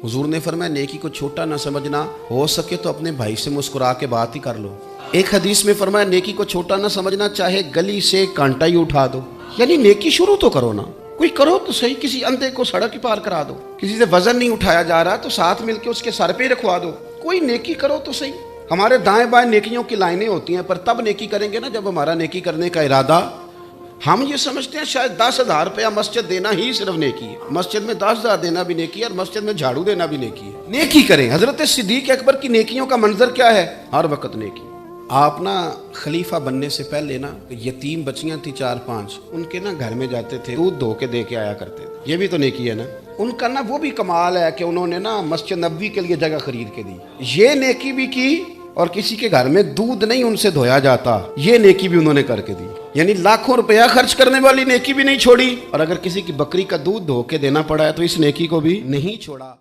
हुजूर ने फरमाया नेकी को छोटा ना समझना, हो सके तो अपने भाई से मुस्कुरा के बात ही कर लो। एक हदीस में फरमाया नेकी को छोटा ना समझना, चाहे गली से कांटा ही उठा दो। यानी नेकी शुरू तो करो ना, कोई करो तो सही, किसी अंधे को सड़क ही पार करा दो, किसी से वजन नहीं उठाया जा रहा तो साथ मिलके उसके सर पे रखवा दो, कोई नेकी करो तो सही। हमारे दाएं बाएं नेकियों की लाइनें होती हैं, पर तब नेकी करेंगे ना जब हमारा नेकी करने का इरादा, हम ये समझते हैं शायद 10,000 रुपया मस्जिद देना ही सिर्फ नेकी है, मस्जिद में 10,000 देना भी नेकी है और मस्जिद में झाड़ू देना भी नेकी है। नेकी करें। हजरत सिद्दीक अकबर की नेकियों का मंजर क्या है? हर वक्त नेकी। आप ना खलीफा बनने से पहले ना यतीम बच्चियां थी 4-5, उनके ना घर में जाते थे, दूध धो के दे के आया करते थे। ये भी तो नेकी है ना। उनका ना वो भी कमाल है कि उन्होंने ना मस्जिद नबवी के लिए जगह खरीद के दी, ये नेकी भी की। और किसी के घर में दूध नहीं उनसे धोया जाता, ये नेकी भी उन्होंने करके दी। यानी लाखों रुपया खर्च करने वाली नेकी भी नहीं छोड़ी, और अगर किसी की बकरी का दूध धो के देना पड़ा है तो इस नेकी को भी नहीं छोड़ा।